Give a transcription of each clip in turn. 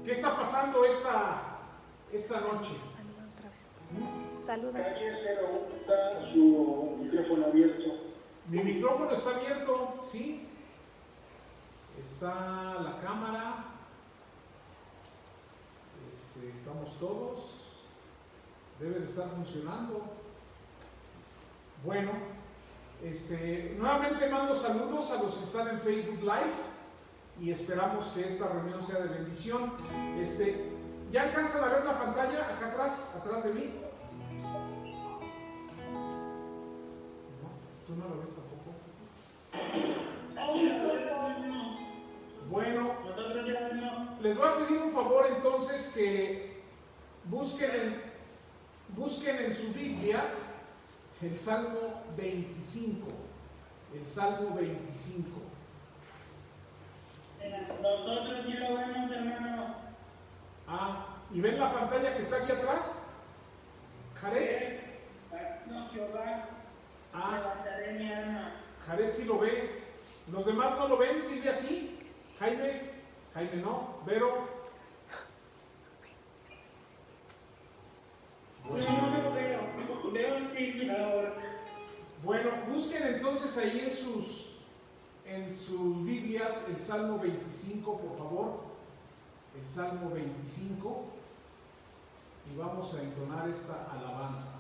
¿Qué está pasando esta noche? Saluda otra vez. Saluda. Está su micrófono abierto. Mi micrófono está abierto, ¿sí? Está la cámara. Estamos todos. Debe de estar funcionando. Bueno, nuevamente mando saludos a los que están en Facebook Live y esperamos que esta reunión sea de bendición. ¿Ya alcanzan a ver la pantalla acá atrás de mí? No, tú no lo ves tampoco. Bueno, les voy a pedir un favor entonces que busquen en su Biblia el Salmo 25. El Salmo 25. Nosotros sí lo vemos, hermano. ¿Y ven la pantalla que está aquí atrás? Jared. No, Jehová. Levantaré mi alma. Jared sí lo ve. ¿Los demás no lo ven? ¿Silvia sí? Jaime no. Vero. No lo veo. Veo sí, ahora. Bueno, busquen entonces ahí en sus Biblias el Salmo 25, por favor. El Salmo 25. Y vamos a entonar esta alabanza.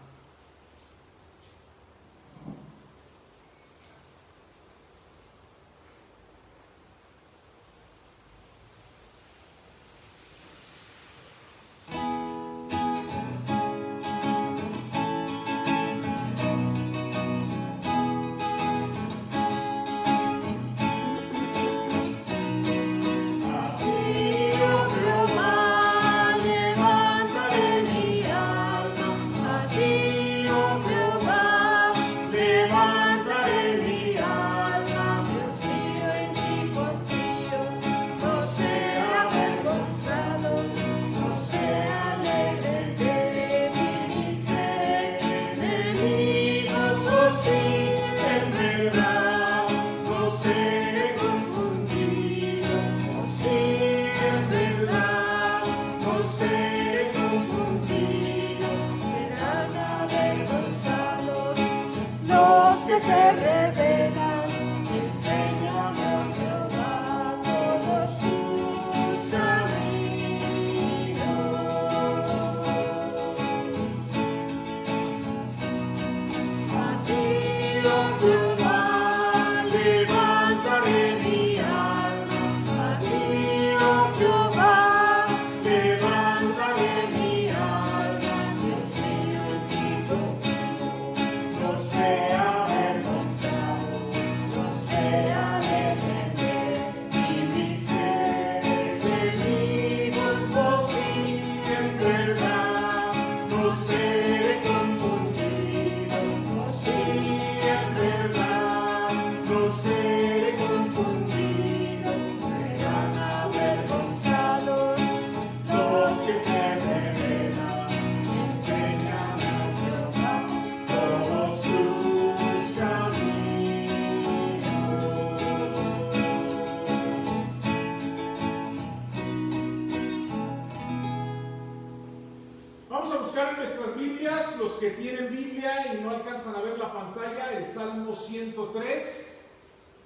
Los que tienen Biblia y no alcanzan a ver la pantalla, el Salmo 103.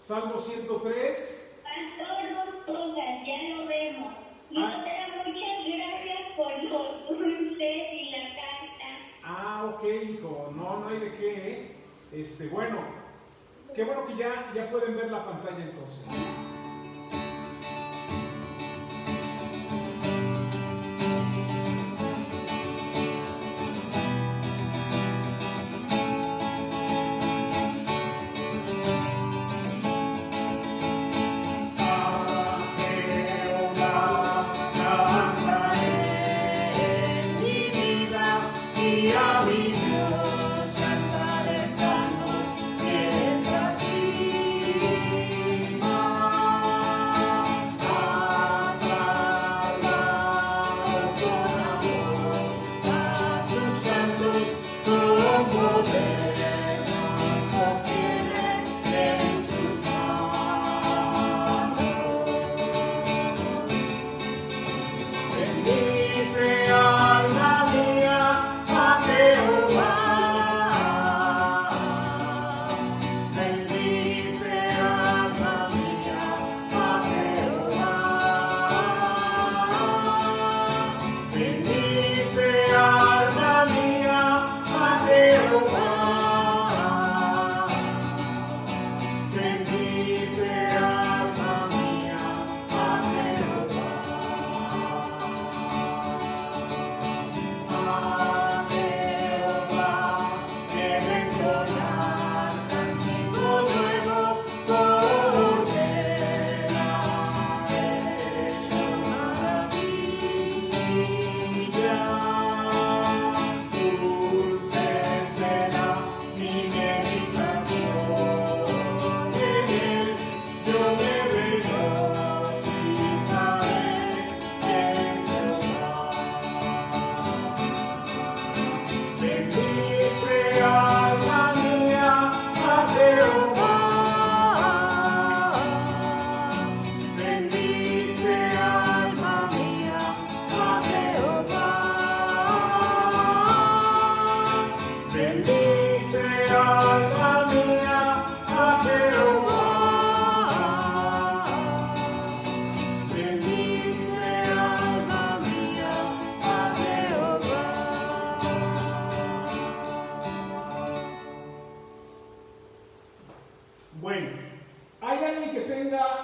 Salmo 103. Pastor, todas, ya lo vemos. Y otra, muchas gracias por los dulces y la carta. Ok, hijo. No hay de qué, bueno, qué bueno que ya pueden ver la pantalla entonces. Cantaré salmos que de ti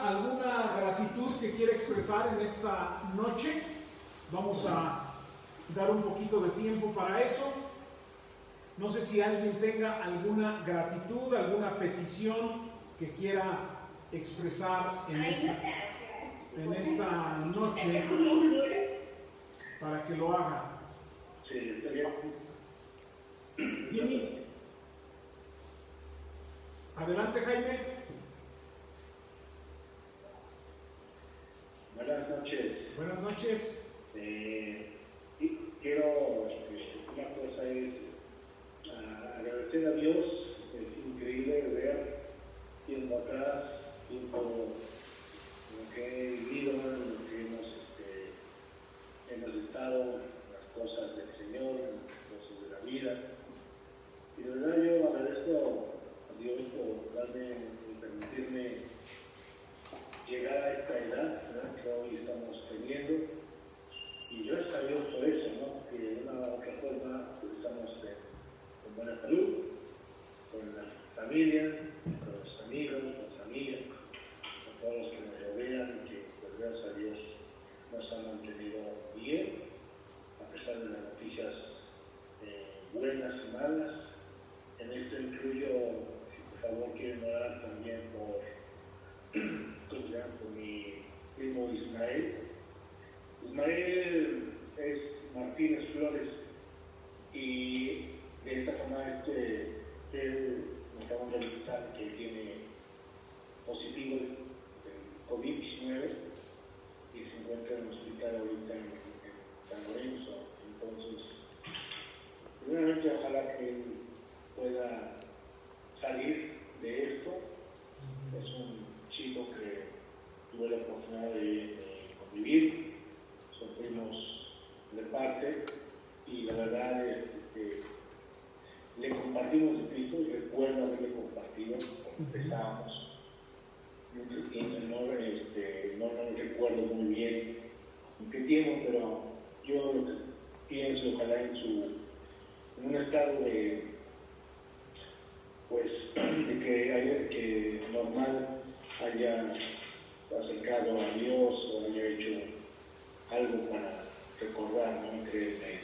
alguna gratitud que quiera expresar en esta noche? Vamos a dar un poquito de tiempo para eso. No sé si alguien tenga alguna gratitud, alguna petición que quiera expresar en esta noche para que lo haga. Sí, está bien. Jimmy. Adelante, Jaime. Buenas noches. Buenas noches. Quiero, una cosa es agradecer a Dios. Es increíble ver tiempo atrás, lo que he vivido, lo que hemos estado, las cosas del Señor, las cosas de la vida. Y de verdad yo agradezco a Dios por permitirme llegar a esta edad, ¿verdad?, que hoy estamos teniendo. Y gracias a Dios por eso, ¿no?, que de una u otra forma pues, estamos con buena salud, con la familia, con los amigos, con las amigas, con todos los que nos rodean, que pues, gracias a Dios nos han mantenido bien, a pesar de las noticias buenas y malas. En esto incluyo, si por favor quieren orar también por mi primo Ismael. Ismael es Martínez Flores y de esta forma él me acaban de avisar que tiene positivo de COVID-19 y se encuentra en el hospital ahorita en San Lorenzo. Entonces, primeramente ojalá que él pueda salir de esto. Es un chico que tuve la oportunidad de convivir, son primos de parte, y la verdad es que le compartimos el Cristo, y recuerdo haberle compartido cuando empezábamos. No recuerdo muy bien en qué tiempo, pero yo lo que pienso, ojalá en un estado de que normal haya acercado a Dios o haya hecho algo para recordar, no creer en Él.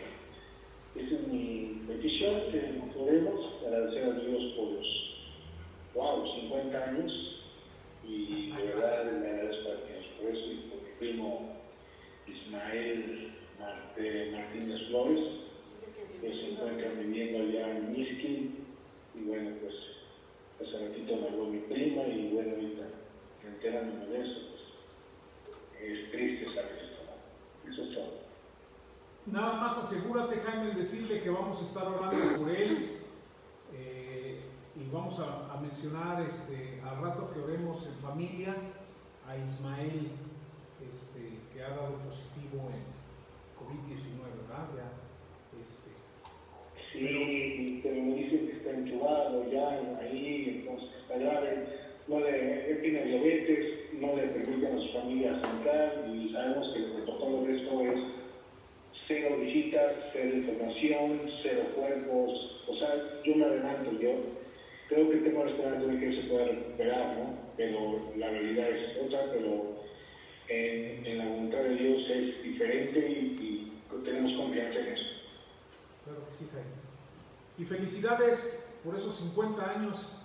Esa es mi petición, que podemos agradecer a Dios por los 50 años, y de verdad le agradezco a Dios por eso y por mi primo Ismael Martínez Flores, que se encuentra viviendo allá en Miskin. Y bueno, pues hace ratito me habló mi prima, y bueno, ahorita enterándome de eso, pues es triste saber esto, ¿no? Eso es todo. Nada más asegúrate, Jaime, en decirle que vamos a estar orando por él, y vamos a mencionar al rato que oremos en familia a Ismael, que ha dado positivo en COVID-19, ¿verdad? Sí, pero me dicen que está entubado ya ahí, entonces está grave. Él tiene diabetes, no le permiten a su familia entrar, y sabemos que el protocolo de esto es 0 visitas, 0 información, 0 cuerpos. O sea, yo me adelanto, yo creo que tengo la esperanza de que él se pueda recuperar, ¿no? Pero la realidad es otra, pero en la voluntad de Dios es diferente, y tenemos confianza en eso. Claro que sí, Jaime. Y felicidades por esos 50 años.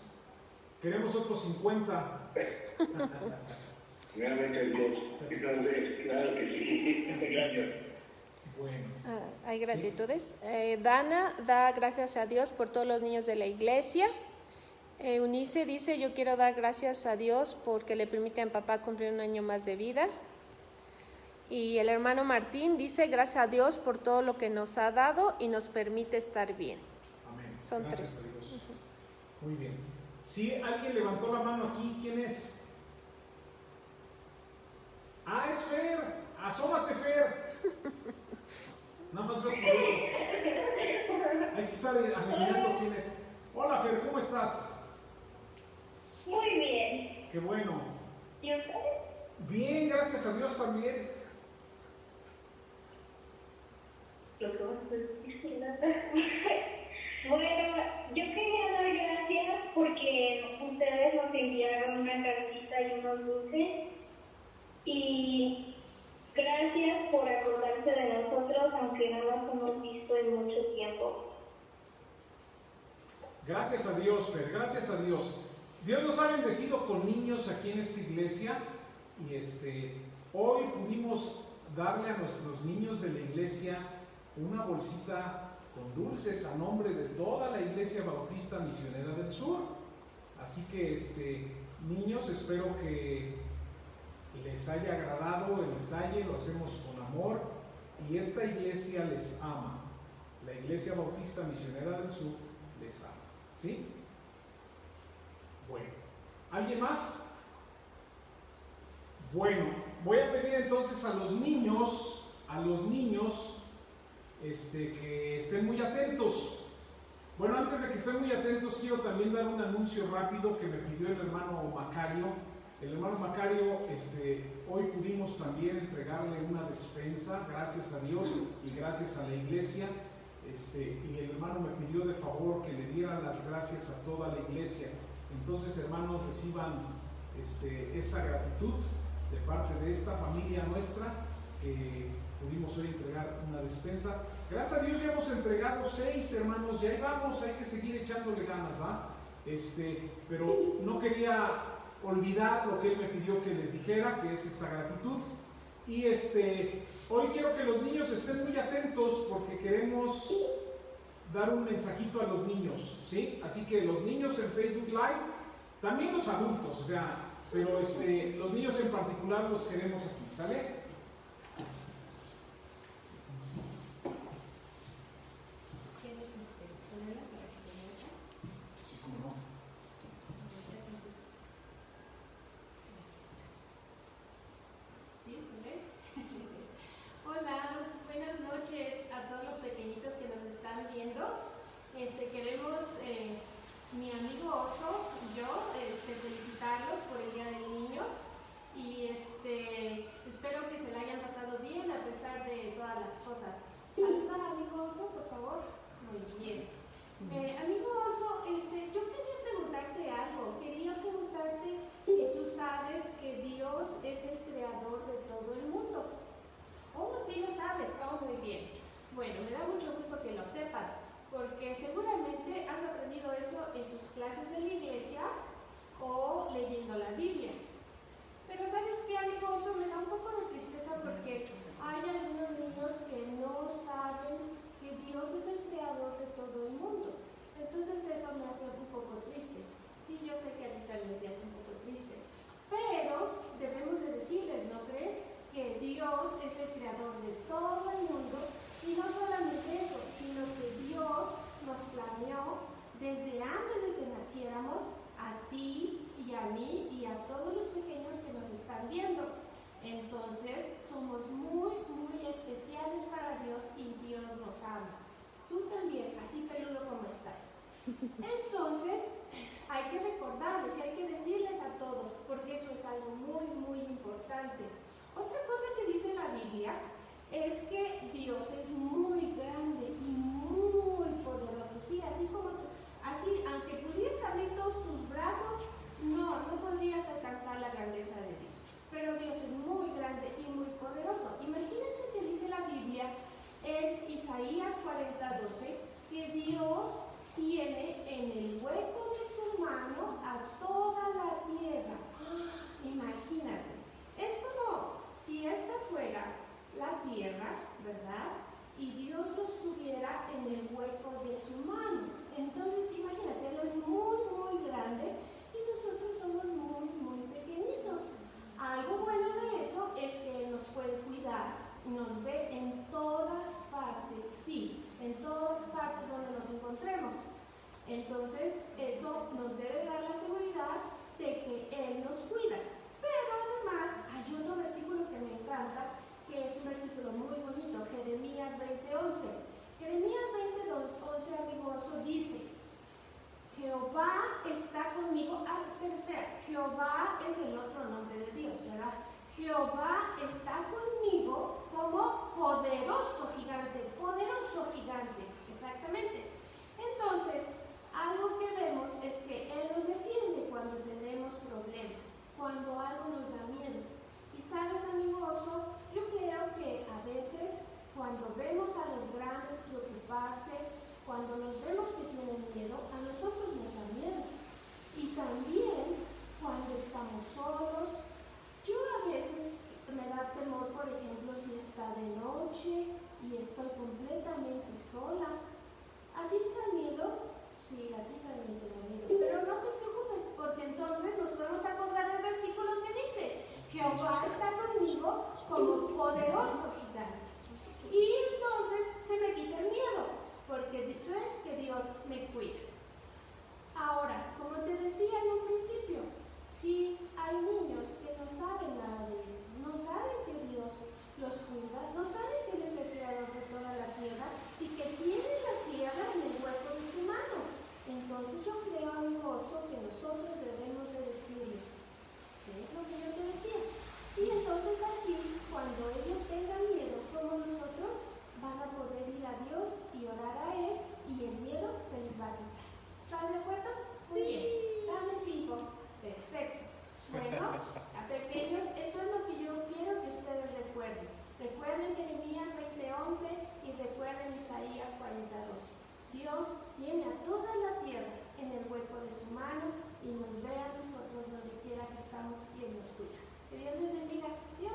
Queremos otros 50. Realmente Dios. Claro que sí. Gracias. Bueno. Hay gratitudes. Sí. Dana da gracias a Dios por todos los niños de la iglesia. Eunice dice: yo quiero dar gracias a Dios porque le permite a mi papá cumplir un año más de vida. Y el hermano Martín dice: gracias a Dios por todo lo que nos ha dado y nos permite estar bien. Amén. Son gracias 3. Muy bien. Si alguien levantó la mano aquí, ¿quién es? Ah, es Fer. Asómate, Fer. Nada más veo tu dedo. Hay que estar adivinando quién es. Hola, Fer, ¿cómo estás? Muy bien. Qué bueno. ¿Y usted? Bien, gracias a Dios también. Bueno, yo quería dar gracias porque ustedes nos enviaron una cartita y unos unos dulces. Y gracias por acordarse de nosotros, aunque no nos hemos visto en mucho tiempo. Gracias a Dios, Fer, gracias a Dios. Dios nos ha bendecido con niños aquí en esta iglesia y hoy pudimos darle a nuestros niños de la iglesia una bolsita con dulces a nombre de toda la Iglesia Bautista Misionera del Sur. Así que niños, espero que les haya agradado el detalle, lo hacemos con amor y esta iglesia les ama. La Iglesia Bautista Misionera del Sur les ama. ¿Sí? Bueno, ¿alguien más? Bueno, voy a pedir entonces a los niños que estén muy atentos. Bueno, antes de que estén muy atentos, quiero también dar un anuncio rápido que me pidió el hermano Macario. El hermano Macario, hoy pudimos también entregarle una despensa, gracias a Dios y gracias a la iglesia. Y el hermano me pidió de favor que le diera las gracias a toda la iglesia. Entonces, hermanos, reciban esta gratitud de parte de esta familia nuestra que pudimos hoy entregar una despensa. Gracias a Dios ya hemos entregado 6, hermanos, y ahí vamos, hay que seguir echándole ganas, ¿va? Pero no quería olvidar lo que él me pidió que les dijera, que es esta gratitud. Y hoy quiero que los niños estén muy atentos porque queremos dar un mensajito a los niños, ¿sí? Así que los niños en Facebook Live, también los adultos, pero los niños en particular los queremos aquí, ¿sale? Hola, buenas noches a todos los pequeñitos que nos están viendo. Queremos, mi amigo Oso y yo, felicitarlos por el Día del Niño y espero que se la hayan pasado bien a pesar de todas las cosas. Saluda, amigo Oso, por favor. Muy bien. Amigo Oso, yo quería preguntarte algo. Quería preguntarte si tú sabes que Dios es el creador de todo el mundo. Oh, sí lo sabes, muy bien. Bueno, me da mucho gusto que lo sepas, porque seguramente has aprendido eso en tus clases de la iglesia o leyendo la Biblia. Pero ¿sabes qué, amigo Oso? Me da un poco de tristeza porque hay algunos niños que no saben que Dios es el creador de todo el mundo. Entonces eso me hace un poco triste. Sí, yo sé que a ti también te hace un poco triste. Pero debemos de decirles, ¿no crees? Que Dios es el creador de todo el mundo y no solamente eso, sino que Dios nos planeó desde antes de que naciéramos a ti y a mí y a todos los pequeños que nos están viendo. Entonces somos muy, muy especiales para Dios y Dios nos ama. Tú también, así peludo como estás. Entonces hay que recordarles y hay que decirles a todos, porque eso es algo muy, muy importante. Otra cosa que dice la Biblia es que Dios es muy grande y muy poderoso. Sí, así como tú, así, aunque pudieras abrir todos tus brazos, no podrías alcanzar la grandeza de Dios. Pero Dios es muy grande y muy poderoso. Imagínate que dice la Biblia en Isaías 40:12 que Dios tiene en el hueco de su mano a toda la tierra. Imagínate. Es como si esta fuera la tierra, ¿verdad? Y Dios los tuviera en el hueco de su mano. Entonces, imagínate, Él es muy, muy grande y nosotros somos muy, muy pequeñitos. Algo bueno de eso es que Él nos puede cuidar, nos ve en todas partes, sí, en todas partes donde nos encontremos. Entonces, eso nos debe dar la seguridad de que Él nos cuida. Pero además hay otro versículo que me encanta, que es un versículo muy bonito, Jeremías 20:11. Jeremías 20:11, amigo Oso, dice: Jehová está conmigo. Jehová está conmigo como poderoso gigante. Y entonces se me quita el miedo, porque sé que Dios me cuida. Ahora, como te decía en un principio, si hay niños que no saben nada de esto, no saben que Dios los cuida, no saben que Él es el creador de toda la tierra y que tiene la tierra en el hueco de su mano. Entonces yo creo, amigoso, que nosotros debemos de decirles, ¿qué es lo que yo te decía? Y entonces así, cuando ellos tengan miedo como nosotros, van a poder ir a Dios y orar a Él y el miedo se les va a quitar. ¿Estás de acuerdo? Muy bien. Dame 5. Perfecto. Bueno, a pequeños, eso es lo que yo quiero que ustedes recuerden. Recuerden Jeremías 20:11 y recuerden Isaías 40:12. Dios tiene a toda la tierra en el hueco de su mano y nos ve a nosotros donde quiera que estamos y Él nos cuida. Que Dios les bendiga. Dios.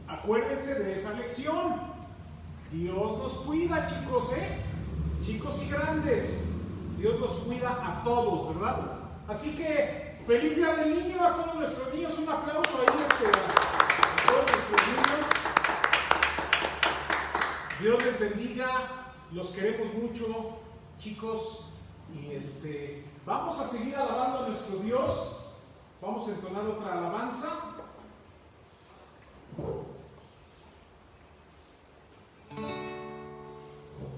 Acuérdense de esa lección. Dios nos cuida, chicos, chicos y grandes. Dios nos cuida a todos, ¿verdad? Así que, feliz día del niño a todos nuestros niños. Un aplauso ahí a todos nuestros niños. Dios les bendiga. Los queremos mucho, chicos. Y vamos a seguir alabando a nuestro Dios. Vamos a entonar otra alabanza.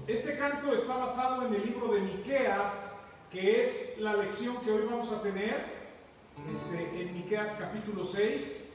Este canto está basado en el libro de Miqueas, que es la lección que hoy vamos a tener, en Miqueas capítulo 6.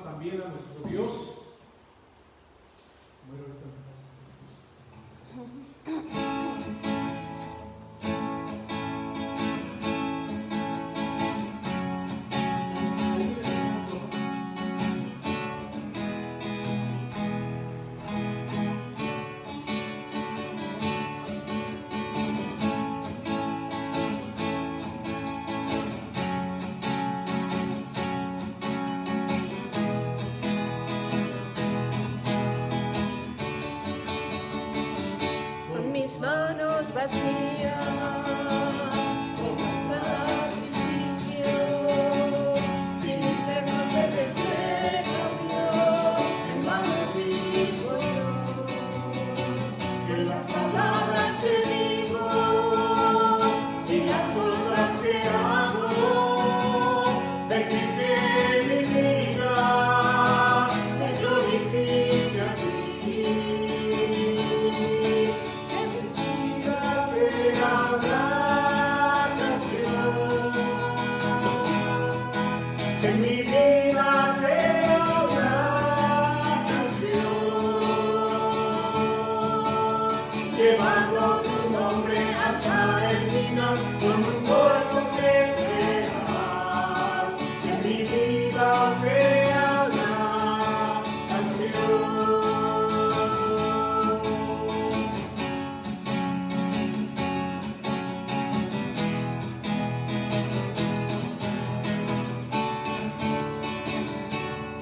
También a nuestro Dios. Manos vacías, como sacrificio, si mi ser no te refleja, Dios, en vano vivo yo. las palabras que digo y las cosas que hago, permite mi vida, te glorifique a ti. Que mi vida sea una canción, que mi vida sea una llevando tu nombre hasta el final, con un corazón que es real, que mi vida sea una canción.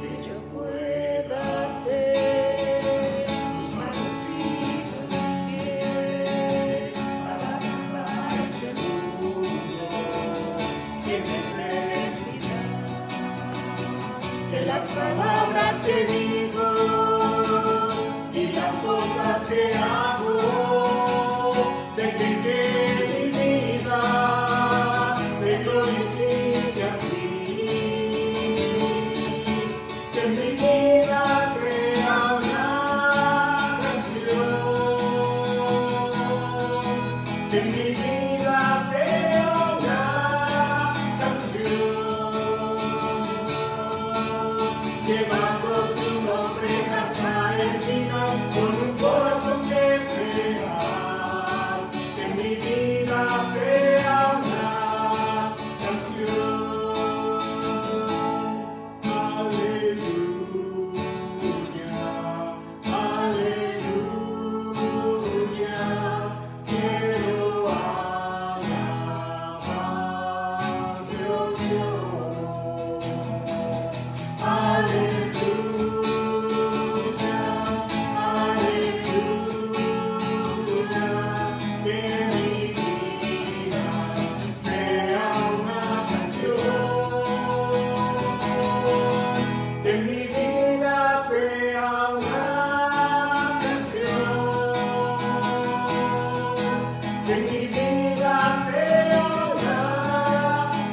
Que yo pueda ser tus manos y tus pies para pasar este mundo que necesita. Que las palabras que digo y las cosas que hago dejen que mi vida te glorifique a ti. Que mi vida sea una canción, que mi vida sea una canción, llevando tu nombre hasta el final, con un corazón que es real, que mi vida sea una canción. Aleluya, aleluya, quiero alabarte, oh Dios. Aleluya, aleluya, que mi vida sea una canción, que mi vida sea una canción, que mi vida sea una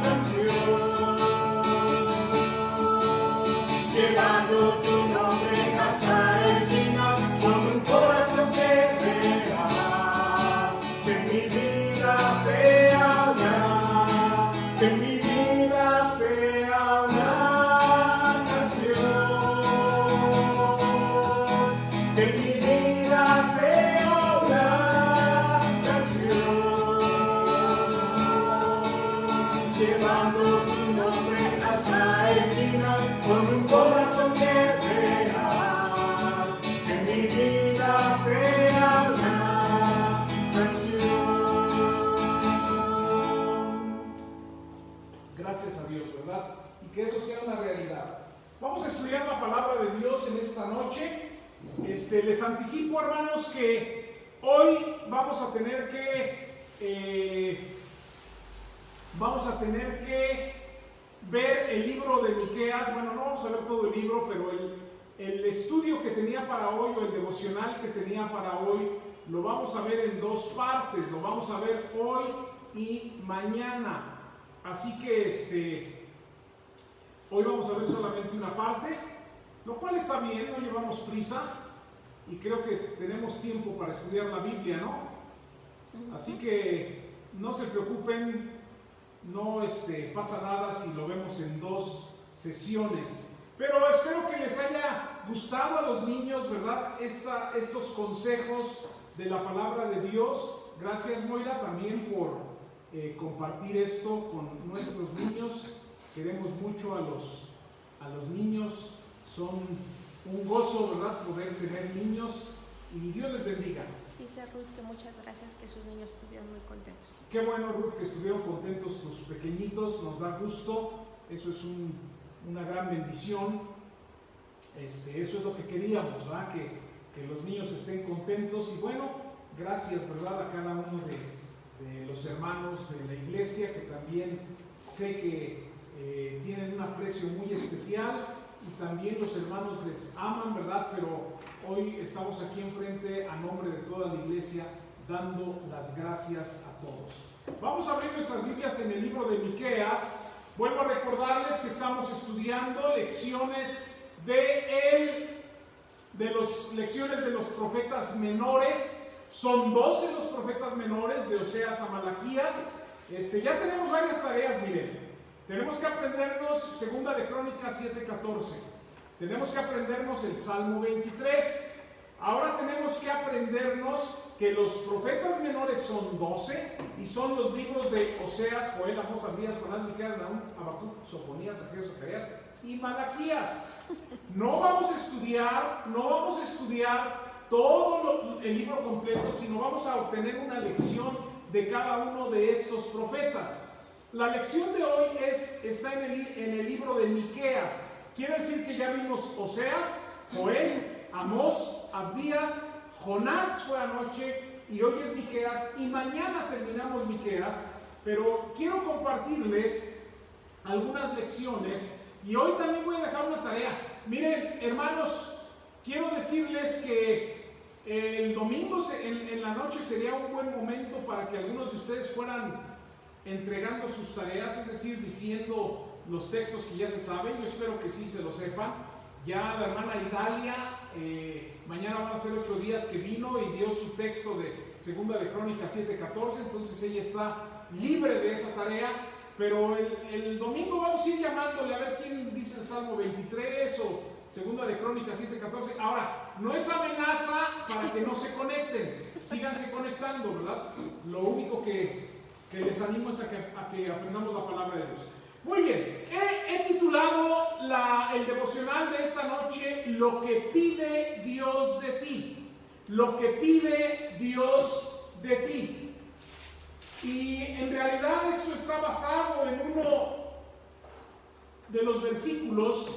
canción, llevando tu nombre hasta el final, con un corazón que es real, que mi vida sea una, que mi vida sea una canción, que mi vida sea una canción, llevando tu nombre hasta el final, con un corazón que es real, que mi vida sea una canción. Gracias a Dios, ¿verdad? Y que eso sea una realidad. Vamos a estudiar la palabra de Dios en esta noche. Les anticipo, hermanos, que hoy vamos a tener que ver el libro de Miqueas. Bueno, no vamos a ver todo el libro, pero el estudio que tenía para hoy, o el devocional que tenía para hoy, lo vamos a ver en dos partes. Lo vamos a ver hoy y mañana. Así que hoy vamos a ver solamente una parte, lo cual está bien, no llevamos prisa y creo que tenemos tiempo para estudiar la Biblia, ¿no? Así que no se preocupen, no pasa nada si lo vemos en dos sesiones. Pero espero que les haya gustado a los niños, ¿verdad? Estos consejos de la palabra de Dios. Gracias, Moira, también por compartir esto con nuestros niños. Queremos mucho a los niños, son un gozo, ¿verdad?, poder tener niños, y Dios les bendiga. Dice Ruth que muchas gracias, que sus niños estuvieron muy contentos. Qué bueno, Ruth, que estuvieron contentos tus pequeñitos, nos da gusto, eso es una gran bendición. Eso es lo que queríamos, ¿verdad?, que los niños estén contentos. Y bueno, gracias, ¿verdad?, a cada uno de los hermanos de la iglesia, que también sé que tienen un aprecio muy especial, y también los hermanos les aman, ¿verdad? Pero hoy estamos aquí enfrente a nombre de toda la iglesia dando las gracias a todos. Vamos a abrir nuestras Biblias en el libro de Miqueas. Vuelvo a recordarles que estamos estudiando lecciones de los profetas menores. Son 12 los profetas menores, de Oseas a Malaquías. Ya tenemos varias tareas, miren. Tenemos que aprendernos Segunda de Crónicas 7:14. Tenemos que aprendernos el Salmo 23. Ahora tenemos que aprendernos que los profetas menores son 12 y son los libros de Oseas, Joel, Amós, Abdías, Jonás, Miqueas, Nahum, Habacuc, Sofonías, Ageo, Zacarías y Malaquías. No vamos a estudiar todo el libro completo, sino vamos a obtener una lección de cada uno de estos profetas. La lección de hoy está en el libro de Miqueas. Quiere decir que ya vimos Oseas, Joel, Amós, Abdías, Jonás fue anoche y hoy es Miqueas y mañana terminamos Miqueas, pero quiero compartirles algunas lecciones y hoy también voy a dejar una tarea. Miren, hermanos, quiero decirles que el domingo en la noche sería un buen momento para que algunos de ustedes fueran entregando sus tareas, es decir, diciendo los textos que ya se saben. Yo espero que sí se lo sepan. Ya la hermana Idalia, mañana van a ser 8 días que vino y dio su texto de Segunda de Crónicas 7:14, entonces ella está libre de esa tarea, pero el domingo vamos a ir llamándole a ver quién dice el Salmo 23 o Segunda de Crónicas 7:14. Ahora, no es amenaza para que no se conecten, síganse conectando, ¿verdad? Lo único que les animo es a que aprendamos la palabra de Dios. Muy bien, he titulado el devocional de esta noche, Lo que pide Dios de ti. Lo que pide Dios de ti. Y en realidad esto está basado en uno de los versículos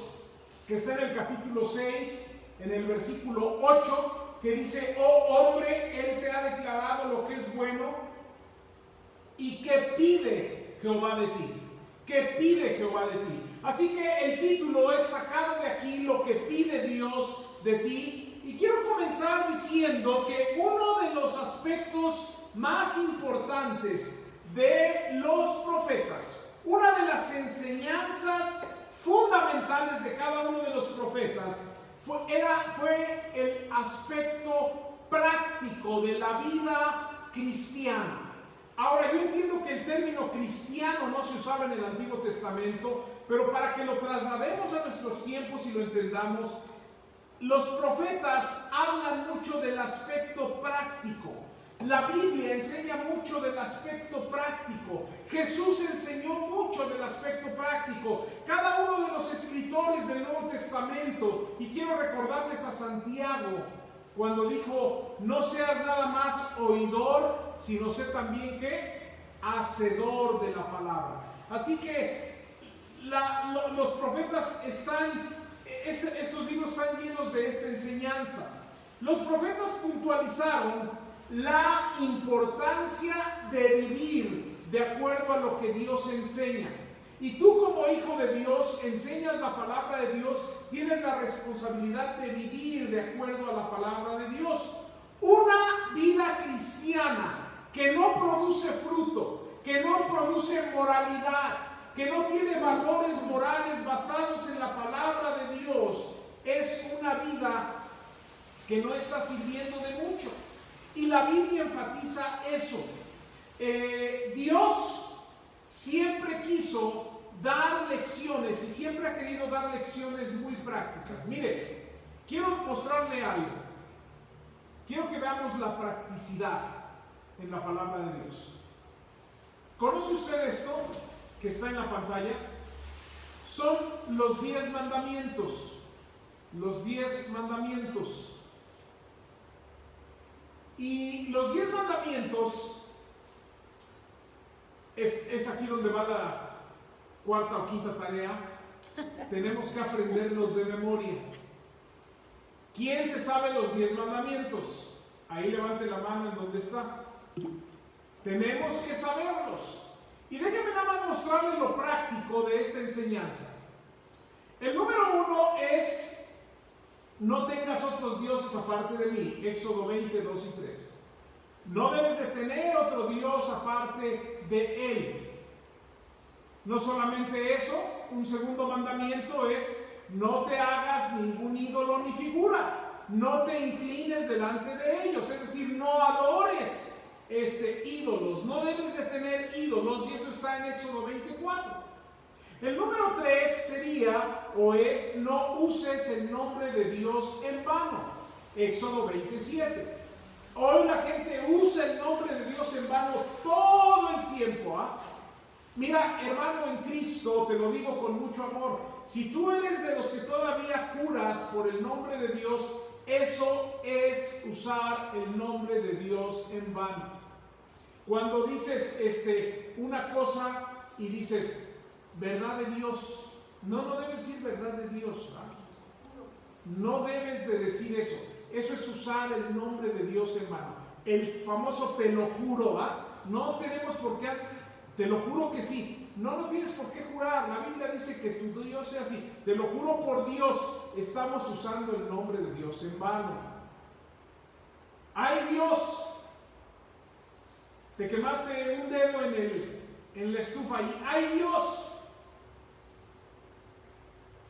que está en el capítulo 6, en el versículo 8, que dice: oh hombre, Él te ha declarado lo que es bueno. ¿Y qué pide Jehová de ti? ¿Qué pide Jehová de ti? Así que el título es sacado de aquí, Lo que pide Dios de ti. Y quiero comenzar diciendo que uno de los aspectos más importantes de los profetas, una de las enseñanzas fundamentales de cada uno de los profetas, fue el aspecto práctico de la vida cristiana. Ahora, yo entiendo que el término cristiano no se usaba en el Antiguo Testamento, pero para que lo traslademos a nuestros tiempos y lo entendamos, los profetas hablan mucho del aspecto práctico. La Biblia enseña mucho del aspecto práctico. Jesús enseñó mucho del aspecto práctico. Cada uno de los escritores del Nuevo Testamento, y quiero recordarles a Santiago, cuando dijo: no seas nada más oidor, sino sé también que hacedor de la palabra. Así que los profetas estos libros están llenos de esta enseñanza. Los profetas puntualizaron la importancia de vivir de acuerdo a lo que Dios enseña. Y tú, como hijo de Dios, enseñas la palabra de Dios, tienes la responsabilidad de vivir de acuerdo a la palabra de Dios. Una vida cristiana que no produce fruto, que no produce moralidad, que no tiene valores morales basados en la palabra de Dios, es una vida que no está sirviendo de mucho. Y la Biblia enfatiza eso. Dios siempre quiso dar lecciones y siempre ha querido dar lecciones muy prácticas. Mire, quiero mostrarle algo. Quiero que veamos la practicidad en la palabra de Dios. ¿Conoce usted esto que está en la pantalla? Son los 10 mandamientos. Los 10 mandamientos. Y los 10 mandamientos es aquí donde va la cuarta o quinta tarea. Tenemos que aprenderlos de memoria. ¿Quién se sabe los 10 mandamientos? Ahí levante la mano en donde está. Tenemos que saberlos. Y déjenme nada más mostrarles lo práctico de esta enseñanza. El número 1 es: no tengas otros dioses aparte de mí. Éxodo 20, 2 y 3. No debes de tener otro Dios aparte de Él. No solamente eso, un segundo mandamiento es: no te hagas ningún ídolo ni figura. No te inclines delante de ellos, es decir, no adores ídolos. No debes de tener ídolos, y eso está en Éxodo 24. El número 3 sería o es: no uses el nombre de Dios en vano. Éxodo 27. Hoy la gente usa el nombre de Dios en vano todo el tiempo. Mira, hermano en Cristo, te lo digo con mucho amor. Si tú eres de los que todavía juras por el nombre de Dios, eso es usar el nombre de Dios en vano. Cuando dices una cosa y dices verdad de Dios, no debes decir verdad de Dios. No debes de decir eso. Eso es usar el nombre de Dios en vano. El famoso te lo juro, no tenemos por qué, te lo juro que sí. No tienes por qué jurar. La Biblia dice que tu Dios sea así. Te lo juro por Dios. Estamos usando el nombre de Dios en vano. ¡Ay, Dios! Te quemaste un dedo en la estufa y ¡ay, Dios!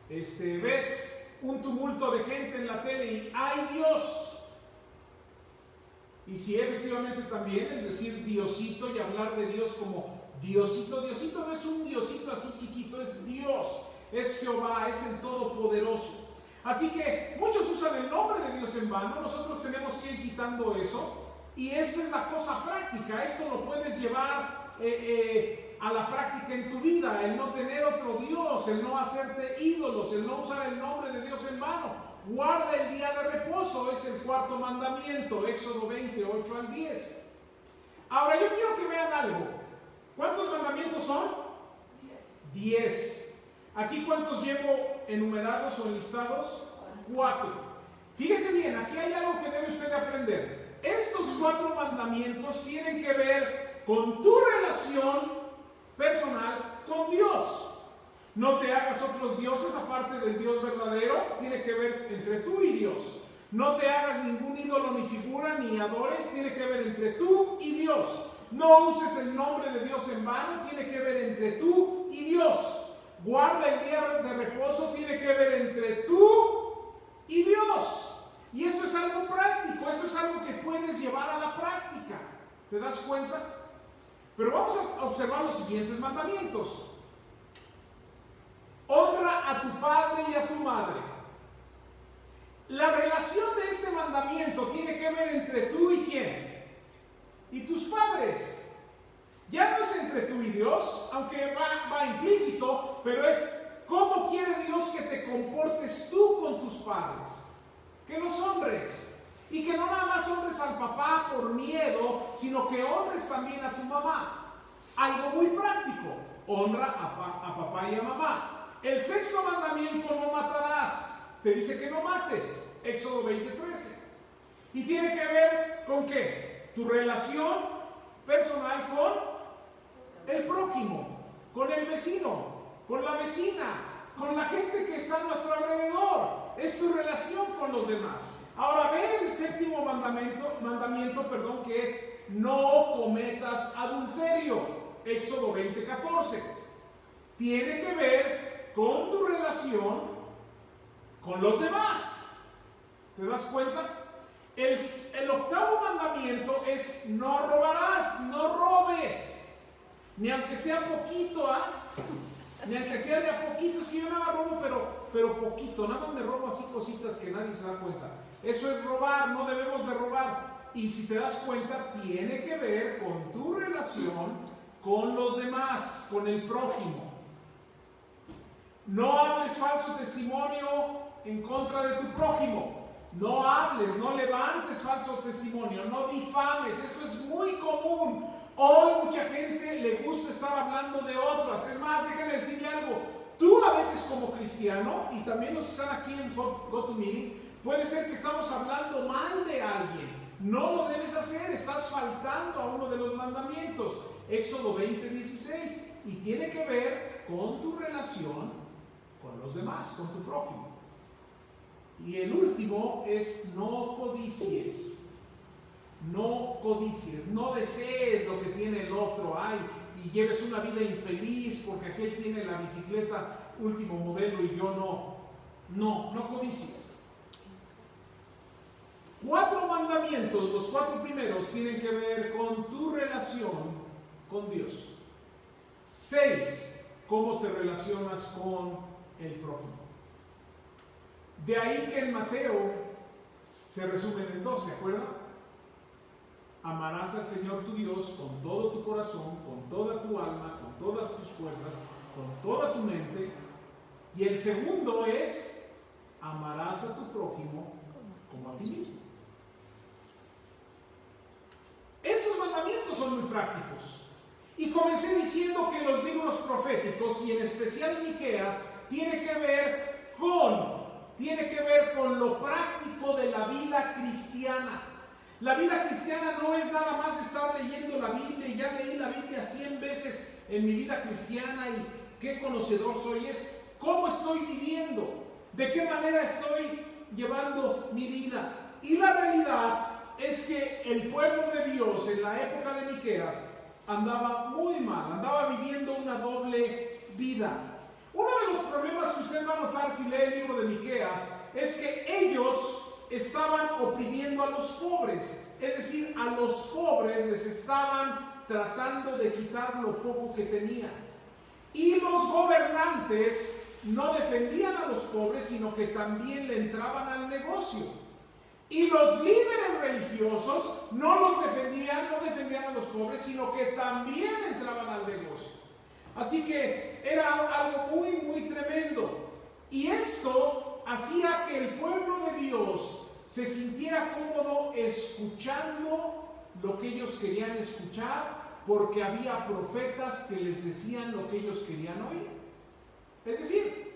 Ves un tumulto de gente en la tele y ¡ay, Dios! Y si efectivamente también el decir Diosito y hablar de Dios como Diosito, Diosito no es un Diosito así chiquito, es Dios, es Jehová, es el Todopoderoso. Así que muchos usan el nombre de Dios en vano. Nosotros tenemos que ir quitando eso, y esa es la cosa práctica. Esto lo puedes llevar a la práctica en tu vida, el no tener otro Dios, el no hacerte ídolos, el no usar el nombre de Dios en vano. Guarda el día de reposo, es el cuarto mandamiento, Éxodo 20, 8 al 10. Ahora yo quiero que vean algo. ¿Cuántos mandamientos son? 10. ¿Aquí cuántos llevo enumerados o enlistados? 4. Fíjese bien, aquí hay algo que debe usted de aprender. Estos 4 mandamientos tienen que ver con tu relación personal con Dios. No te hagas otros dioses aparte del Dios verdadero. Tiene que ver entre tú y Dios. No te hagas ningún ídolo ni figura ni adores. Tiene que ver entre tú y Dios. No uses el nombre de Dios en vano, tiene que ver entre tú y Dios. Guarda el día de reposo, tiene que ver entre tú y Dios. Y eso es algo práctico, eso es algo que puedes llevar a la práctica. ¿Te das cuenta? Pero vamos a observar los siguientes mandamientos. Honra a tu padre y a tu madre. La relación de este mandamiento tiene que ver entre tú y ¿quién? Y tus padres. Ya no es entre tú y Dios, aunque va implícito, pero es cómo quiere Dios que te comportes tú con tus padres. Que los honres. Y que no nada más honres al papá por miedo, sino que honres también a tu mamá. Algo muy práctico. Honra a papá y a mamá. El sexto mandamiento: no matarás. Te dice que no mates. Éxodo 20:13. Y tiene que ver con ¿qué? Tu relación personal con el prójimo, con el vecino, con la vecina, con la gente que está a nuestro alrededor. Es tu relación con los demás. Ahora ve el séptimo mandamiento, que es no cometas adulterio. Éxodo 20:14. Tiene que ver con tu relación con los demás. ¿Te das cuenta? El octavo mandamiento es no robarás, no robes. Ni aunque sea poquito, ni aunque sea de a poquito. Es que yo nada robo, pero poquito. Nada me robo así cositas que nadie se da cuenta. Eso es robar, no debemos de robar. Y si te das cuenta, tiene que ver con tu relación con los demás, con el prójimo. No hables falso testimonio en contra de tu prójimo. No hables, no levantes falso testimonio, no difames. Eso es muy común. Hoy mucha gente le gusta estar hablando de otras. Es más, déjame decirle algo. Tú a veces como cristiano, y también los que están aquí en GoToMeeting, puede ser que estamos hablando mal de alguien. No lo debes hacer, estás faltando a uno de los mandamientos. Éxodo 20:16. Y tiene que ver con tu relación con los demás, con tu prójimo. Y el último es no codicies. No codicies, no desees lo que tiene el otro, y lleves una vida infeliz porque aquel tiene la bicicleta último modelo y yo no. No codicies. 4 mandamientos, los 4 primeros tienen que ver con tu relación con Dios. 6, cómo te relacionas con el prójimo. De ahí que en Mateo se resumen en 2, ¿se acuerdan? Amarás al Señor tu Dios con todo tu corazón, con toda tu alma, con todas tus fuerzas, con toda tu mente. Y el segundo es, amarás a tu prójimo como a ti mismo. Estos mandamientos son muy prácticos. Y comencé diciendo que los libros proféticos, y en especial Miqueas, tiene que ver con lo práctico de la vida cristiana. La vida cristiana no es nada más estar leyendo la Biblia, y ya leí la Biblia 100 veces en mi vida cristiana y qué conocedor soy. Es cómo estoy viviendo, de qué manera estoy llevando mi vida. Y la realidad es que el pueblo de Dios en la época de Miqueas andaba muy mal, andaba viviendo una doble vida. Uno de los problemas que usted va a notar si lee el libro de Miqueas es que ellos estaban oprimiendo a los pobres, es decir, a los pobres les estaban tratando de quitar lo poco que tenían. Y los gobernantes no defendían a los pobres, sino que también le entraban al negocio. Y los líderes religiosos no defendían a los pobres, sino que también entraban al negocio. Así que era algo muy, muy tremendo. Y esto hacía que el pueblo de Dios se sintiera cómodo escuchando lo que ellos querían escuchar, porque había profetas que les decían lo que ellos querían oír. Es decir,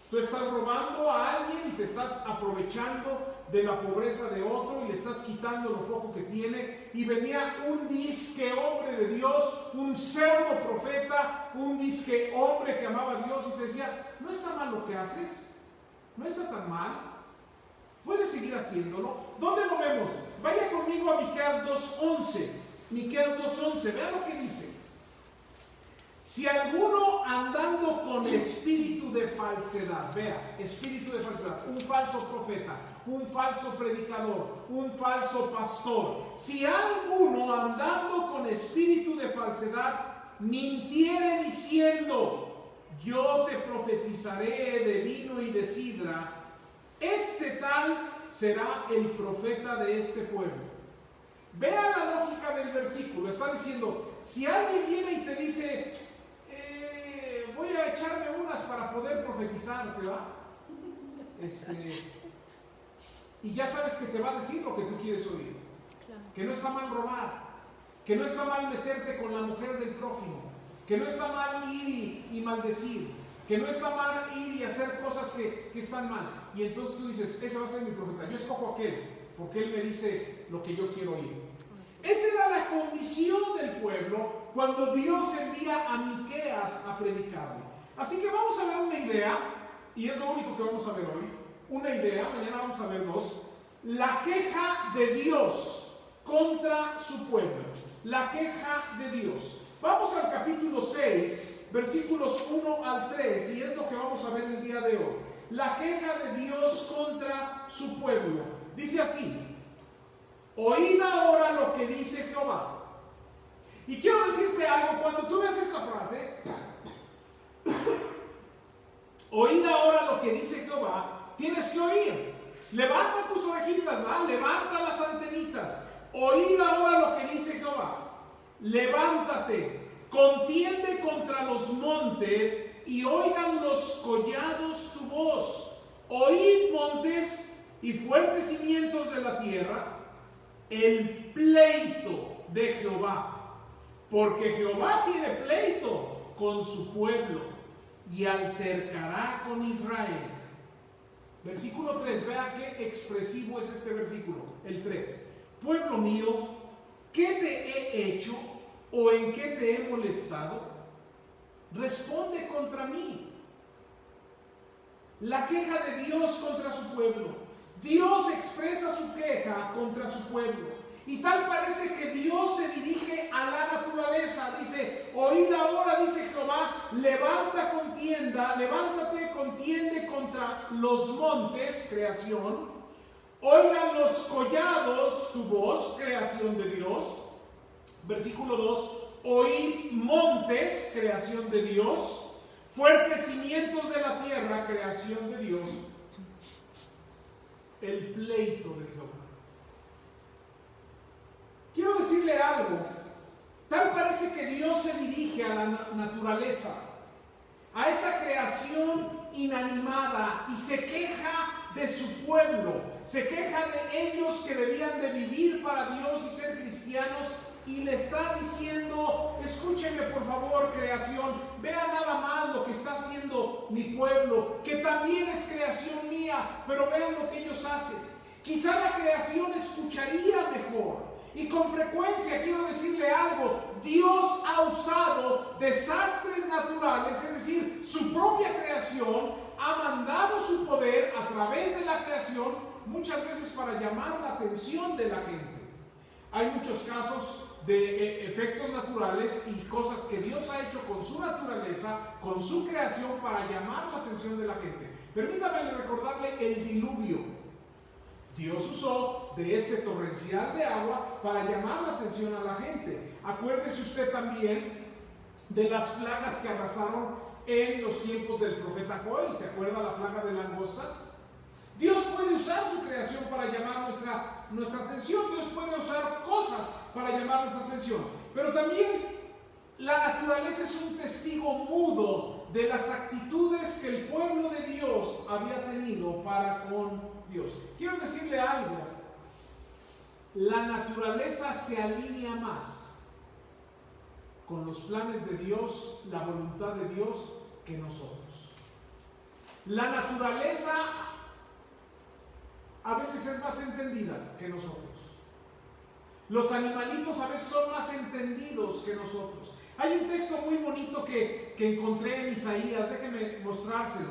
tú estás robando a alguien y te estás aprovechando de la pobreza de otro y le estás quitando lo poco que tiene, y venía un disque hombre de Dios, un pseudo profeta, un disque hombre que amaba a Dios y te decía, no está mal lo que haces, no está tan mal, puedes seguir haciéndolo. ¿Dónde lo vemos? Vaya conmigo a Miqueas 2:11. Miqueas 2:11, vean lo que dice. Si alguno andando con espíritu de falsedad, vea, espíritu de falsedad, un falso profeta, un falso predicador, un falso pastor, si alguno andando con espíritu de falsedad mintiere diciendo, yo te profetizaré de vino y de sidra, este tal será el profeta de este pueblo. Vea la lógica del versículo, está diciendo, si alguien viene y te dice, voy a echarme unas para poder profetizar, ¿verdad? Y ya sabes que te va a decir lo que tú quieres oír. Claro. Que no está mal robar, que no está mal meterte con la mujer del prójimo, que no está mal ir y maldecir, que no está mal ir y hacer cosas que están mal. Y entonces tú dices, ese va a ser mi profeta, yo escojo aquel, porque él me dice lo que yo quiero oír. Esa era la condición del pueblo cuando Dios envía a Miqueas a predicarle. Así que vamos a ver una idea, y es lo único que vamos a ver hoy. Una idea, mañana vamos a ver 2. La queja de Dios contra su pueblo. La queja de Dios. Vamos al capítulo 6, versículos 1 al 3, y es lo que vamos a ver el día de hoy. La queja de Dios contra su pueblo. Dice así: oíd ahora lo que dice Jehová. Y quiero decirte algo, cuando tú ves esta frase, oíd ahora lo que dice Jehová, tienes que oír. Levanta tus orejitas, ¿va? Levanta las antenitas. Oíd ahora lo que dice Jehová. Levántate, contiende contra los montes y oigan los collados tu voz. Oíd montes y fuertes cimientos de la tierra, el pleito de Jehová. Porque Jehová tiene pleito con su pueblo y altercará con Israel. Versículo 3, vea qué expresivo es este versículo, el 3. Pueblo mío, ¿qué te he hecho o en qué te he molestado? Responde contra mí. la queja de Dios contra su pueblo. Dios expresa su queja contra su pueblo. Y tal parece que Dios se dirige a la naturaleza. Dice, oíd ahora, dice Jehová, levántate, contiende contra los montes, creación. Oigan los collados tu voz, creación de Dios. Versículo 2, oíd montes, creación de Dios. Fuertes cimientos de la tierra, creación de Dios. El pleito de Jehová. Quiero decirle algo. Tal parece que Dios se dirige a la naturaleza, a esa creación inanimada, y se queja de su pueblo, se queja de ellos que debían de vivir para Dios y ser cristianos, y le está diciendo, escúchenme por favor, creación, vean nada más lo que está haciendo mi pueblo, que también es creación mía, pero vean lo que ellos hacen. Quizá la creación escucharía mejor. Y con frecuencia quiero decirle algo, Dios ha usado desastres naturales, es decir, su propia creación, ha mandado su poder a través de la creación, muchas veces para llamar la atención de la gente. Hay muchos casos de efectos naturales y cosas que Dios ha hecho con su naturaleza, con su creación, para llamar la atención de la gente. Permítame recordarle el diluvio. Dios usó de este torrencial de agua para llamar la atención a la gente. Acuérdese usted también de las plagas que arrasaron en los tiempos del profeta Joel. ¿Se acuerda la plaga de langostas? Dios puede usar su creación para llamar nuestra atención. Dios puede usar cosas para llamar nuestra atención. Pero también la naturaleza es un testigo mudo de las actitudes que el pueblo de Dios había tenido para con Dios. Quiero decirle algo. La naturaleza se alinea más con los planes de Dios, la voluntad de Dios, que nosotros. La naturaleza a veces es más entendida que nosotros. Los animalitos a veces son más entendidos que nosotros. Hay un texto muy bonito que encontré en Isaías, déjenme mostrárselo.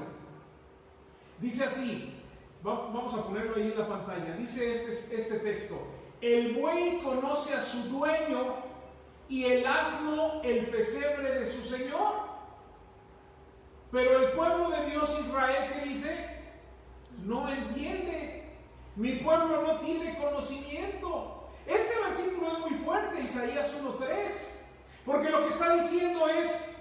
Dice así, vamos a ponerlo ahí en la pantalla. Dice este texto: el buey conoce a su dueño y el asno el pesebre de su señor. Pero el pueblo de Dios, Israel, ¿qué dice? No entiende. Mi pueblo no tiene conocimiento. Este versículo es muy fuerte, Isaías 1:3. Porque lo que está diciendo es,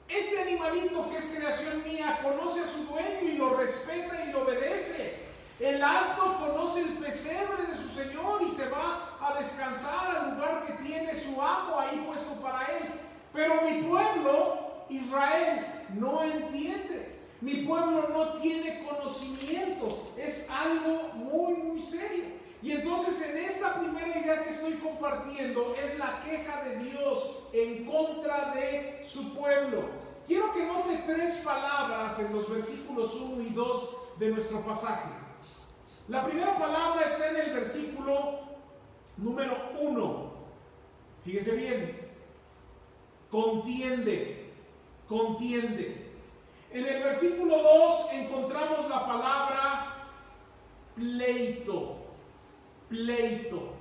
este animalito que es creación mía conoce a su dueño y lo respeta y lo obedece. El asno conoce el pesebre de su señor y se va a descansar al lugar que tiene su amo ahí puesto para él. Pero mi pueblo, Israel, no entiende. Mi pueblo no tiene conocimiento. Es algo muy, muy serio. Y entonces en esta primera idea que estoy compartiendo es la queja de Dios en contra de su pueblo. Quiero que note tres palabras en los versículos 1 y 2 de nuestro pasaje. La primera palabra está en el versículo número 1. Fíjese bien. Contiende, contiende. En el versículo 2 encontramos la palabra pleito. Pleito.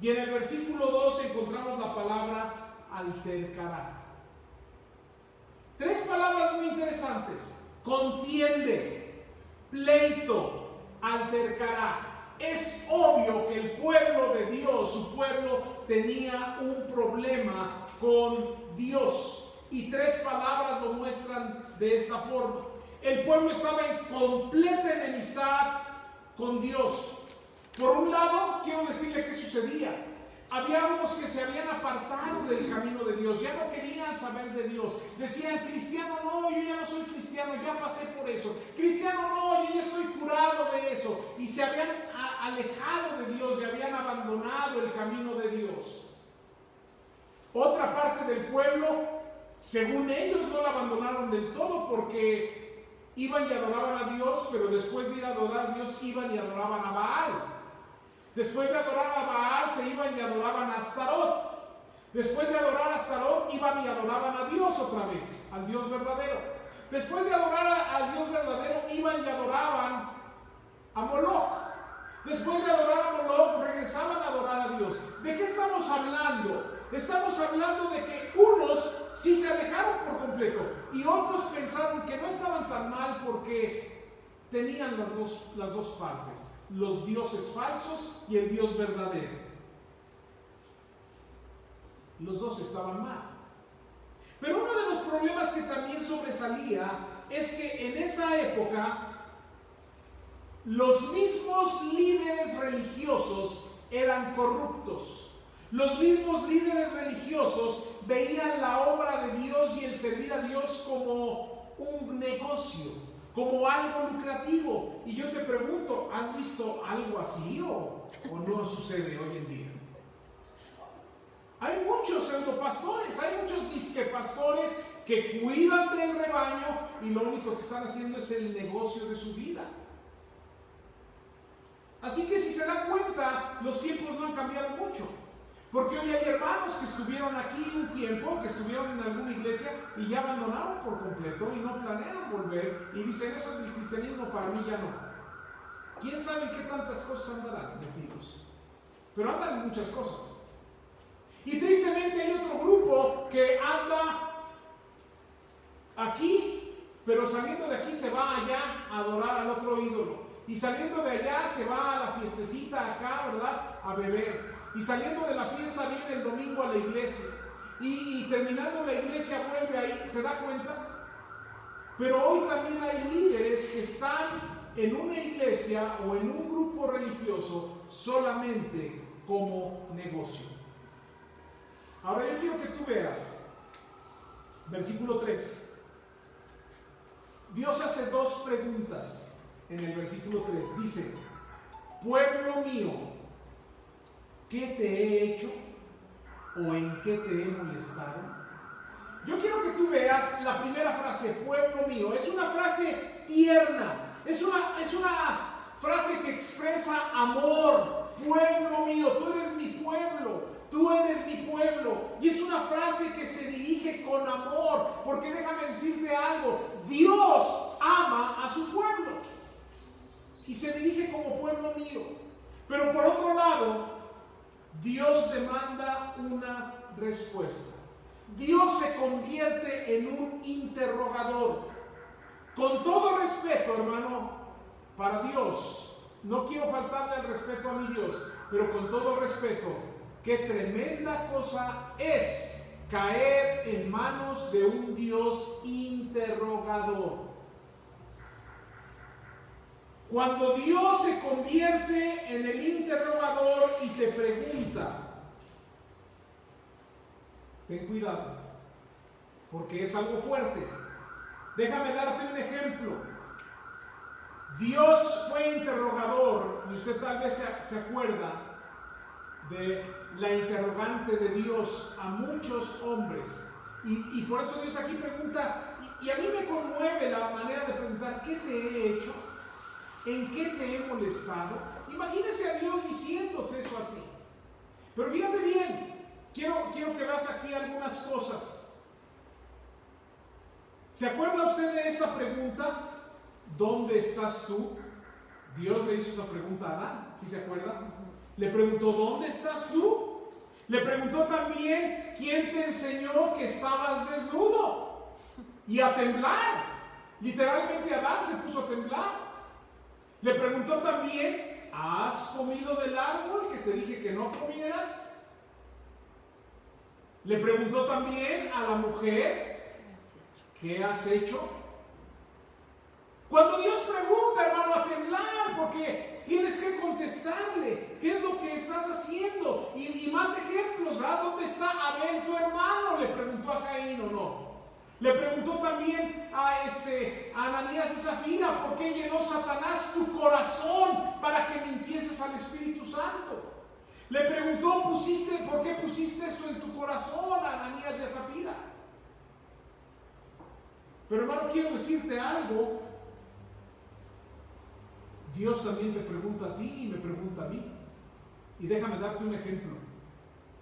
Y en el versículo 2 encontramos la palabra altercará. Tres palabras muy interesantes: contiende, pleito, altercará. Es obvio que el pueblo de Dios, su pueblo, tenía un problema con Dios. Y tres palabras lo muestran de esta forma. El pueblo estaba en completa enemistad con Dios. Por un lado, quiero decirle qué sucedía. Había unos que se habían apartado del camino de Dios, ya no querían saber de Dios. Decían, cristiano no, yo ya no soy cristiano, ya pasé por eso. Cristiano no, yo ya estoy curado de eso. Y se habían alejado de Dios y habían abandonado el camino de Dios. Otra parte del pueblo, según ellos, no la abandonaron del todo porque iban y adoraban a Dios, pero después de ir a adorar a Dios, iban y adoraban a Baal. Después de adorar a Baal, se iban y adoraban a Astarot. Después de adorar a Astarot, iban y adoraban a Dios otra vez, al Dios verdadero. Después de adorar al Dios verdadero, iban y adoraban a Moloch. Después de adorar a Moloch, regresaban a adorar a Dios. ¿De qué estamos hablando? Estamos hablando de que unos sí se alejaron por completo y otros pensaron que no estaban tan mal porque tenían las dos partes, los dioses falsos y el Dios verdadero. Los dos estaban mal. Pero uno de los problemas que también sobresalía es que en esa época los mismos líderes religiosos eran corruptos. Los mismos líderes religiosos veían la obra de Dios y el servir a Dios como un negocio, como algo lucrativo. Y yo te pregunto, ¿has visto algo así o no sucede hoy en día? Hay muchos pseudopastores, hay muchos disquepastores que cuidan del rebaño y lo único que están haciendo es el negocio de su vida. Así que si se dan cuenta, los tiempos no han cambiado mucho. Porque hoy hay hermanos que estuvieron aquí un tiempo, que estuvieron en alguna iglesia y ya abandonaron por completo y no planean volver y dicen, eso del cristianismo para mí ya no. ¿Quién sabe qué tantas cosas andarán metidos? Pero andan en muchas cosas. Y tristemente hay otro grupo que anda aquí, pero saliendo de aquí se va allá a adorar al otro ídolo. Y saliendo de allá se va a la fiestecita acá, ¿verdad? A beber. Y saliendo de la fiesta viene el domingo a la iglesia. Y terminando la iglesia vuelve ahí, ¿se da cuenta? Pero hoy también hay líderes que están en una iglesia o en un grupo religioso solamente como negocio. Ahora yo quiero que tú veas, versículo 3. Dios hace dos preguntas en el versículo 3. Dice, pueblo mío, ¿qué te he hecho o en qué te he molestado? Yo quiero que tú veas la primera frase, pueblo mío. Es una frase tierna, es una frase que expresa amor. Pueblo mío, tú eres mi pueblo, tú eres mi pueblo. Y es una frase que se dirige con amor, porque déjame decirte algo, Dios ama a su pueblo y se dirige como pueblo mío. Pero por otro lado, Dios demanda una respuesta. Dios se convierte en un interrogador. Con todo respeto, hermano, para Dios, no quiero faltarle el respeto a mi Dios, pero con todo respeto, qué tremenda cosa es caer en manos de un Dios interrogador. Cuando Dios se convierte en el interrogador y te pregunta, ten cuidado, porque es algo fuerte. Déjame darte un ejemplo. Dios fue interrogador, y usted tal vez se acuerda de la interrogante de Dios a muchos hombres. Y por eso Dios aquí pregunta, y a mí me conmueve la manera de preguntar, ¿qué te he hecho? ¿En qué te he molestado? Imagínese a Dios diciéndote eso a ti. Pero fíjate bien, quiero que veas aquí algunas cosas. ¿Se acuerda usted de esta pregunta? ¿Dónde estás tú? Dios le hizo esa pregunta a Adán, ¿sí se acuerda? Le preguntó, ¿dónde estás tú? Le preguntó también, ¿quién te enseñó que estabas desnudo? Y a temblar. Literalmente Adán se puso a temblar. Le preguntó también, ¿has comido del árbol que te dije que no comieras? Le preguntó también a la mujer, ¿qué has hecho? Cuando Dios pregunta, hermano, a temblar, porque tienes que contestarle, ¿qué es lo que estás haciendo? Y más ejemplos, ¿verdad? ¿Dónde está Abel, tu hermano? Le preguntó a Caín, ¿o no? Le preguntó también a Ananías y Zafira, ¿por qué llenó Satanás tu corazón para que mintieses al Espíritu Santo? Le preguntó, ¿por qué pusiste eso en tu corazón, a Ananías y a Zafira? Pero hermano, quiero decirte algo. Dios también te pregunta a ti y me pregunta a mí. Y déjame darte un ejemplo,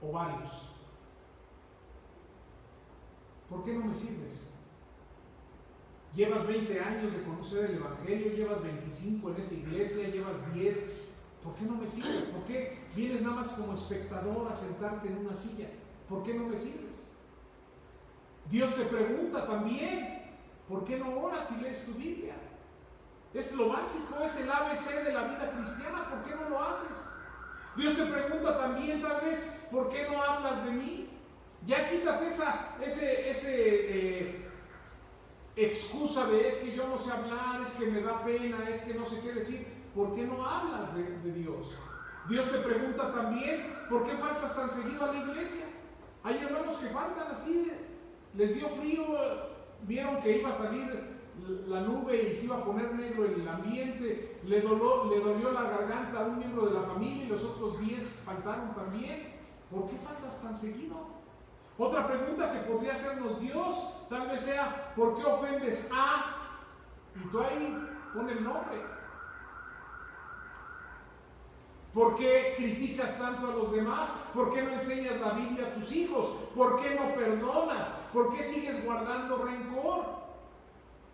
o varios. ¿Por qué no me sirves? Llevas 20 años de conocer el Evangelio, llevas 25 en esa iglesia, llevas 10. ¿Por qué no me sigues? ¿Por qué vienes nada más como espectador a sentarte en una silla? ¿Por qué no me sigues? Dios te pregunta también, ¿por qué no oras y lees tu Biblia? Es lo básico, es el ABC de la vida cristiana, ¿por qué no lo haces? Dios te pregunta también, tal vez, ¿por qué no hablas de mí? Ya quítate esa excusa de es que yo no sé hablar, es que me da pena, es que no sé qué decir. ¿Por qué no hablas de Dios? Dios te pregunta también, ¿por qué faltas tan seguido a la iglesia? Hay hermanos que faltan así, les dio frío, vieron que iba a salir la nube y se iba a poner negro el ambiente, le dolió la garganta a un miembro de la familia y los otros 10 faltaron también. ¿Por qué faltas tan seguido? Otra pregunta que podría hacernos Dios tal vez sea, ¿por qué ofendes a? Y tú ahí pon el nombre. ¿Por qué criticas tanto a los demás? ¿Por qué no enseñas la Biblia a tus hijos? ¿Por qué no perdonas? ¿Por qué sigues guardando rencor?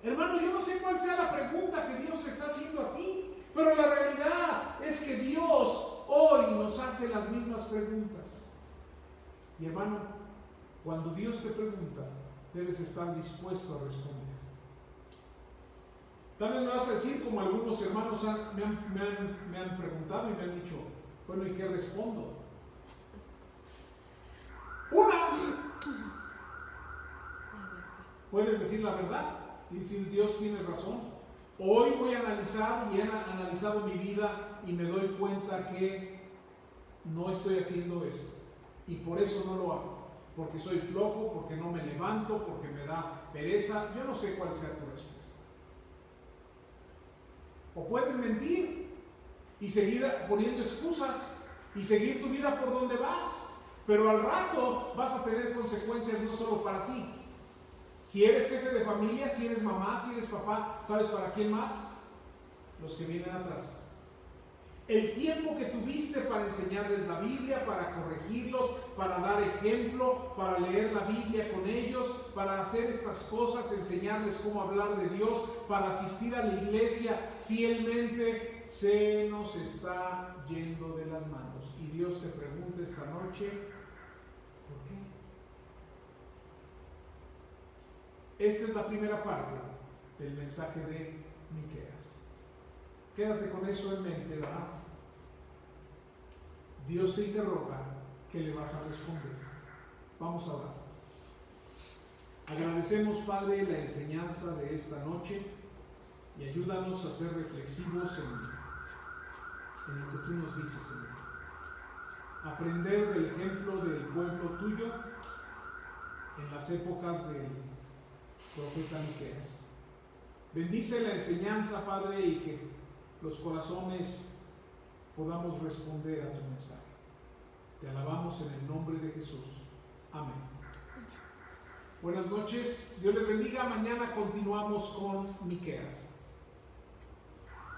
Hermano, yo no sé cuál sea la pregunta que Dios te está haciendo a ti, pero la realidad es que Dios hoy nos hace las mismas preguntas. Y hermano, cuando Dios te pregunta, debes estar dispuesto a responder. Tal vez me vas a decir, como algunos hermanos me han preguntado y me han dicho, bueno, ¿y qué respondo? Puedes decir la verdad y decir, Dios tiene razón. Hoy voy a analizar y he analizado mi vida y me doy cuenta que no estoy haciendo esto. Y por eso no lo hago. Porque soy flojo, porque no me levanto, porque me da pereza. Yo no sé cuál sea tu respuesta. O puedes mentir y seguir poniendo excusas y seguir tu vida por donde vas, pero al rato vas a tener consecuencias no solo para ti. Si eres jefe de familia, si eres mamá, si eres papá, ¿sabes para quién más? Los que vienen atrás. El tiempo que tuviste para enseñarles la Biblia, para corregirlos, para dar ejemplo, para leer la Biblia con ellos, para hacer estas cosas, enseñarles cómo hablar de Dios, para asistir a la iglesia fielmente, se nos está yendo de las manos. Y Dios te pregunta esta noche, ¿por qué? Esta es la primera parte del mensaje de Miqueas. Quédate con eso en mente, ¿verdad? Dios te interroga, ¿qué le vas a responder? Vamos a orar. Agradecemos, Padre, la enseñanza de esta noche y ayúdanos a ser reflexivos en lo que tú nos dices, Señor. Aprender del ejemplo del pueblo tuyo en las épocas del profeta Miqueas. Bendice la enseñanza, Padre, y que los corazones podamos responder a tu mensaje. Te alabamos en el nombre de Jesús. Amén. Buenas noches, Dios les bendiga. Mañana continuamos con Miqueas.